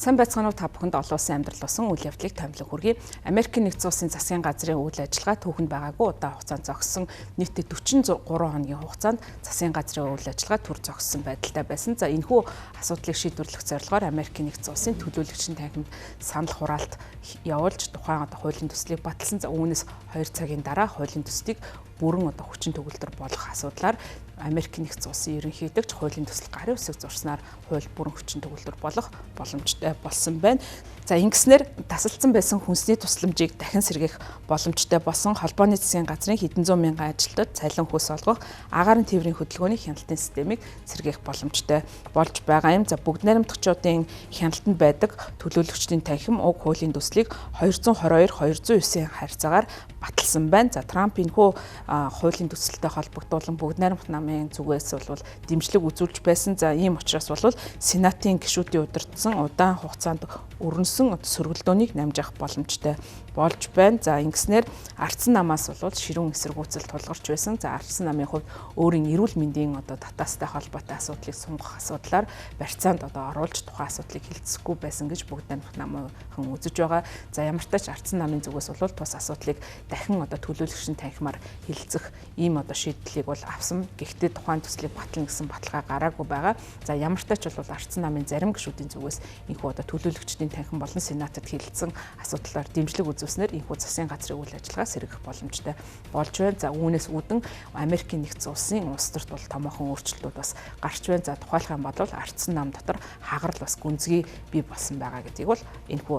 Сайн байцгаана уу та бүхэнд олон улсын амьдрал болсон үйл явдлыг томилох хүргэе. Америкийн нэгдсэн улсын засгийн газрын үйл ажиллагаа түүхэнд байгаагүй удаан хугацаанд зогссон нийтдээ 43 хоногийн хугацаанд засгийн газрын үйл ажиллагаа төр зогссон байдалтай байсан. За энэхүү асуудлыг шийдвэрлэх зорилгоор Америкийн нэгдсэн улсын төлөөлөгчийн танхимд санал хураалт явуулж тухайн хуулийн төслийг баталсан. За үүнээс 2 цагийн дараа хуулийн төслийг бүрэн хүчин төгөлдөр болох асуудлаар Америкийн нэгдсэн улсын ерөнхийлөгч хуулийн төсөл гарын үсэг зурснаар хууль бүрэн хүчин төгөлдөр болох боломжтой болсон байна. За ингэснээр тасалдсан байсан хүнсний тусламжийг дахин сэргээх боломжтой болсон. Холбооны засгийн газрын хэдэн зуун мянган ажилтнууд цалин хөөс олгох агаарын тээврийн хөдөлгөөний хяналтын системийг сэргээх боломжтой болж байгаа юм. За бүгд найрамдагчдын хяналтанд байдаг төлөөлөгчдийн танхим уг хуулийн төслийг 222-209-ийн харьцаагаар баталсан байна. За Трамп энэхүү хуулийн төсөлтэй холбогдуулан бүгд найрамдах намын зүгээс бол дэмжлэг үзүүлж байсан. За ийм учраас бол Сенатын гишүүдийн удирдсан удаан хугацаанд өрнөсөн сөргөлдөөнийг намжих боломжтой болж байна. За ингэснээр ардсан намаас бол ширүүн эсэргүүцэл тулгарч байсан. За ардсан намын хувьд өөрийн эрүүл мэндийн татаастай холбоотой асуудлыг сунгах асуудлаар барьцаанд оруулж тухайн асуудлыг хилцэхгүй байсан гэж бүгд найрамдах намынхан үзэж байгаа. За ямар ч тач ардсан намын зүгээс бол тус асуудлыг дахин төлөөлөгчийн танхимаар хилцэх ийм шийдлийг бол авсан. Гэхдээ тухайн төслийг батална гэсэн баталгаа гараагүй байгаа. За ямар ч тач бол ардсан намын зарим гишүүдийн зүгээс энэхүү төлөөлөгчдийн танхим болон Сенатад хилцсэн асуудлаар дэмжлэг үзүүлснээр энэхүү засгийн газрын үйл ажиллагаа сэргэх боломжтой болж байна. За үүнээс үүдэн Америкийн нэгдсэн улсын улс төрт бол томоохон өөрчлөлтүүд бас гарч байна. За тухайлах юм бол ардсан нам дотор хагарал бас гүнзгий бий болсон байгаа гэдгийг бол энэхүү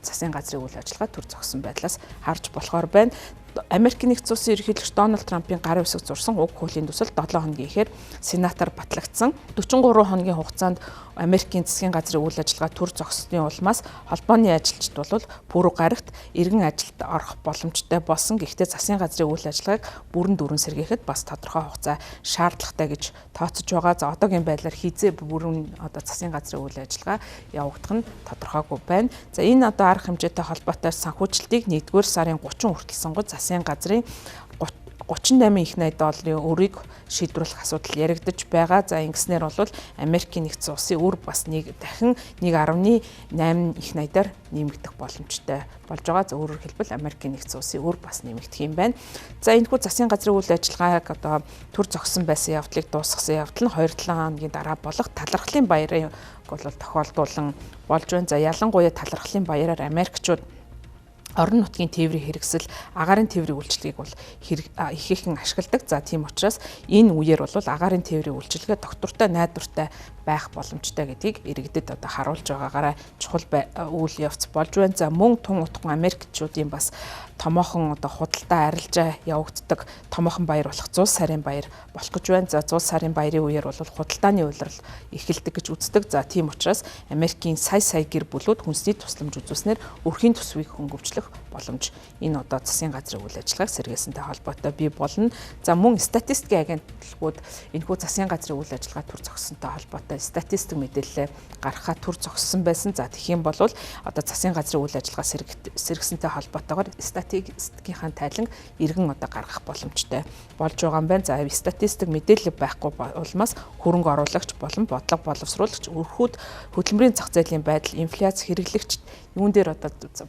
засгийн газрын үйл ажиллагаа төр зогссон байдлаас харж болохоор байна. Америкийн нэгдсэн улсын ерөнхийлөгч Дональд Трампын гарын үсэг зурсан уг хуулийн төсөл 7 хоногийн ихээр Сенатаар батлагдсан. 43 хоногийн хугацаанд Америкийн засгийн газрын үйл ажиллагаа төр зогссны улмаас холбооны ажилчид бол пүрэв гарагт эргэн ажилд орох боломжтой болсон. Гэхдээ засгийн газрын үйл ажиллагааг бүрэн дүүрэн сэргээхэд бас тодорхой хугацаа шаардлагатай гэж тооцож байгаа. За одоогийн байдлаар хизээ бүрэн засгийн газрын үйл ажиллагаа явагдах нь тодорхойгүй байна. За энэ арга хэмжээтэй холбоотой санхүүжилтийг 1-р сарын 30 хүртэл сонгож засгийн газрын 38 их найд долларын өрийг шийдвэрлэх асуудал яригдж байгаа. За ингэснээр бол Америкийн нэгдсэн улсын өр бас дахин 1.8 их найдаар нэмэгдэх боломжтой болж байгаа. За өөрөөр хэлбэл Америкийн нэгдсэн улсын өр бас нэмэгдэх юм байна. За энэхүү засгийн газрын үйл ажиллагааг төр зогсон байсан явдлыг дуусгасан явдал нь 2-7 хоногийн дараа болох талархлын баярын бол тохиолдуулан болж байна. За ялангуяа талархлын баяраар Америкчууд орон нутгийн тээврийн хэрэгсэл, агаарын тээврийн үйлчилгээг бол ихээхэн ашигладаг. За тийм учраас энэ үеэр бол агаарын тээврийн үйлчилгээ доктортой, найдвартай байх боломжтой гэдгийг иргэдэд харуулж байгаагаараа чухал үйл явц болж байна. За мөн тун утган Америкчуудын бас томоохон худалдаа арилжаа явагддаг томоохон баяр болох 100 сарын баяр болох гэж байна. За 100 сарын баярын үеэр бол худалдааны улирал эхэлдэг гэж үздэг. За тийм учраас Америкийн сая гэр бүлүүд хүнсний тусламж үзүүлснээр өрхийн төсвийг хөнгөвчлөх боломж энэ засгийн газрын үйл ажиллагааг сэргээсэнтэй холбоотой бий болно. За мөн статистикийн агентлагууд энэхүү засгийн газрын үйл ажиллагаа төр зогссонтой холбоотой статистик мэдээлэл гаргахаа төр зогссон байсан. За тэгэх юм бол засгийн газрын үйл ажиллагаа сэргэсэнтэй холбоотойгоор статистикийн тайлан иргэн гаргах боломжтой болж байгаа юм байна. За статистик мэдээлэл байхгүй улмаас хөрөнгө оруулагч болон бодлого боловсруулагч өрхүүд хөдөлмөрийн зах зээлийн байдал, инфляц хэрэглэгч юун дээр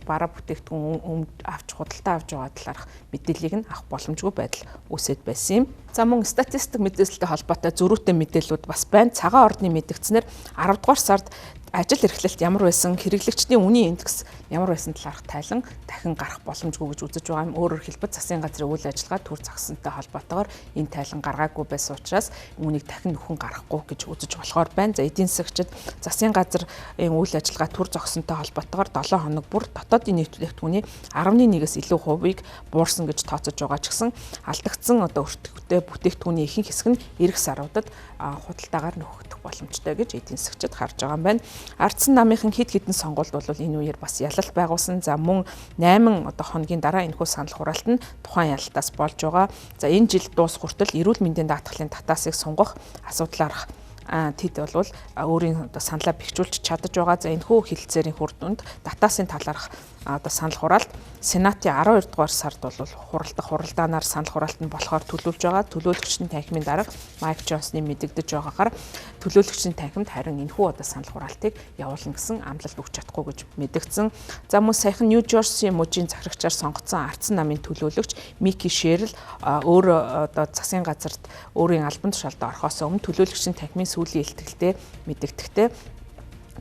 бараа бүтээгдэхүүн авч худалдаа авч байгаа талаарх мэдээллийг нь авах боломжгүй байдал үүсэт байсан юм. За мөн статистик мэдээлэлтэй холбоотой зөрүүтэй мэдээллүүд бас байна. Цагаан ордны мэдгдснээр 10 дугаар сард ажил эрхлэлт ямар байсан, хэрэглэгчдийн үнийн индекс ямар байсан талаарх тайлан дахин гарах боломжгүй гэж үзэж байгаа юм. Өөрөөр хэлбэл засгийн газрын үйл ажиллагаа төр зогссонтой холбоотойгоор энэ тайлан гаргаагүй байсан учраас үүнийг дахин нөхөн гаргахгүй гэж үзэж болохоор байна. За эдийн засагчид засгийн газрын үйл ажиллагаа төр зогссонтой холбоотойгоор 7 хоног бүр дотоодын нийт бүтээгдэхүүний 11%-ээс илүү хувийг буурсан гэж тооцож байгаа ч гэсэн алдагдсан өртөгтэй бүтээгдэхүүний ихэнх хэсэг нь эх саруудад худалдаагаар нөхөгдөх боломжтой гэж эдийн засагчид харж байгаа юм байна. Ардсан намынхан хэд хэдэн сонгуульд бол энэ үеэр бас ялалт байгуулсан. За мөн 8 хоногийн дараа энэхүү санал хураалт нь тухайн ялалтаас болж байгаа. За энэ жил дуусах хүртэл эрүүл мэндийн даатгалын татаасыг сунгах асуудлаарх тэд бол өөрийн саналаа бэхжүүлж чадаж байгаа. За энэхүү хилцээрийн хүр дүнд татаасын талаарх одоо санал хураалт Сенатын 12 дугаар сард бол хуралдаанаар санал хураалт нь болохоор төлөвлөж байгаа. Төлөөлөгчдийн танхимын дарга Майк Джонсны мэдэгдэж байгаагаар төлөөлөгчдийн танхимд харин энэхүү одоо санал хураалтыг явуулна гэсэн амлалт өгч чадахгүй гэж мэдгдсэн. За мөн саяхан Нью Жерси мужийн захирагчаар сонгогдсон Ардсан намын төлөөлөгч Мики Шерл өөр одоо засгийн газарт өөрийн албан тушаалд орохоос өмнө төлөөлөгчдийн танхимын сүүлийн илтгэлтэй мэдэгдэхдээ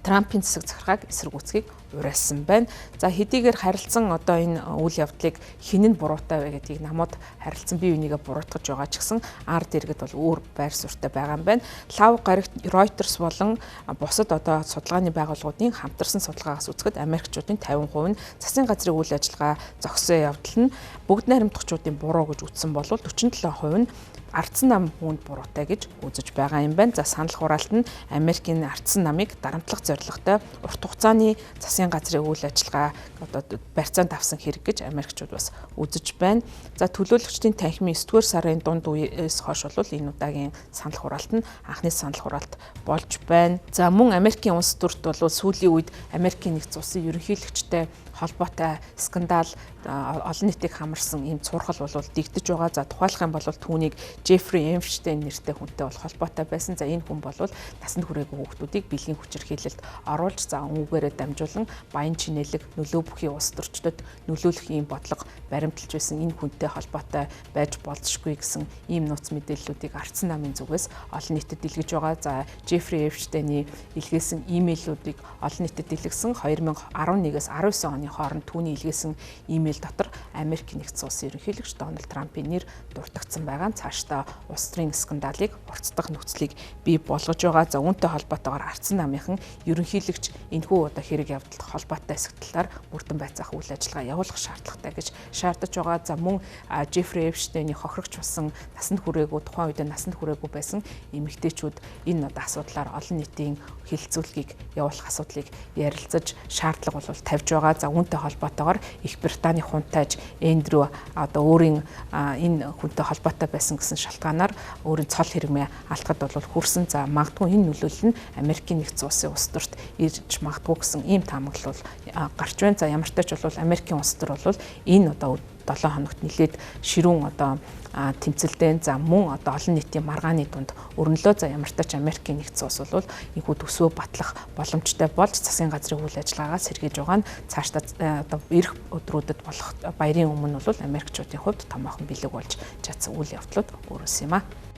Трампын засаг захиргааг эсэргүүцгийг уриалсан байна. За хэдийгээр харилцан одоо энэ үйл явдлыг хэн нь буруутай вэ гэдгийг намууд харилцан бие бинийгээ буруутгаж байгаа ч гэсэн ард иргэд бол өөр байр суурьтай байгаа юм байна. Лав гарагт Reuters болон бусад одоо судалгааны байгууллагуудын хамтарсан судалгаагаас үзэхэд Америкчуудын 50% нь засгийн газрын үйл ажиллагаа зогссон явдал нь бүгд найрамдагчдын буруу гэж үзсэн бол 47% нь Ардсан нам хүнд буруутай гэж үзэж байгаа юм байна. За санал хураалт нь Америкийн Ардсан намыг дарамтлах зорилготой урт хугацааны засгийн газрын үйл ажиллагаа одоо барьцаанд авсан хэрэг гэж Америкчууд бас үзэж байна. За төлөөлөгчдийн танхимын 9-р сарын дунд үеэс хойш бол энэ удаагийн санал хураалт нь анхны санал хураалт болж байна. За мөн Америкийн улс төрт бол сүүлийн үед Америкийн нэгдсэн улсын ерөнхийлөгчтэй холбоотой скандал олон нийтийг хамарсан ийм цурхал бол дэгдэж байгаа. За тухайлах юм бол түүнийг Джеффри Эйнштейн нэртэй хүнтэй бол холбоотой байсан. За энэ хүн бол насанд хүрээгүй хүүхдүүдийг бэлгийн хүчирхийлэлд оруулж за үүгээрээ дамжуулан баян чинэлэг нөлөө бүхий улс төрчдөд нөлөөлөх ийм бодлого баримталж байсан энэ хүнтэй холбоотой байж болзошгүй гэсэн ийм нууц мэдээллүүдийг Ардсан намын зүгээс олон нийтэд илгэж байгаа. За Джеффри Эйнштейний илгээсэн имэйлүүдийг олон нийтэд илгэсэн 2011-ээс 19 оны хооронд түүний илгээсэн имэйл дотор Америк нэгдсэн улсын ерөнхийлөгч Дональд Трампын нэр дуртагдсан байгаа. Цаашдаа улс төрийн скандалыг уртдах нөхцөлийг бий болгож байгаа. За үүнтэй холбоотойгоор Ардсан намынхан ерөнхийлөгч энэхүү одоо хэрэг явдалд холбоотой эсэх талаар бүрдэн байцаах үйл ажиллагаа явуулах шаардлагатай гэж шаардаж байгаа. За мөн Джеффри Эйнштейний хохирогч болсон насанд хүрээгүй тухайн үед насанд хүрээгүй байсан эмэгтэйчүүд энэ одоо асуудлаар олон нийтийн хилцүүлгийг явуулах асуудлыг ярилцаж шаардлага бол тавьж байгаа. За үүнтэй холбоотойгоор Их Британий хунтайж Эндрю одоо өөрийн энэ хүнтэй холбоотой байсан гэсэн шалтгаанаар өөрийн цол хэрмээ алдахад бол хүрсэн. За магадгүй энэ нөлөөлөл нь Америкийн нэгдсэн улсын улс төрт ирж магадгүй гэсэн ийм таамаглал гарч байна. За ямар ч тач бол Америкийн улс төр бол энэ одоо 7 хоногт нэлээд ширүүн одоо тэмцэлдэн за мөн одоо олон нийтийн маргааны дунд өрнөлөө. За ямар ч тач Америкийн нэгдсэн улс бол энэхүү төсвөө батлах боломжтой болж засгийн газрын үйл ажиллагаагаа сэргийлж байгаа нь цаашдаа одоо ирэх өдрүүдэд болох баярын өмнө бол Америкчуудын хувьд томоохон бэлэг болж чадсан үйл явдлууд өөрөөс юм а.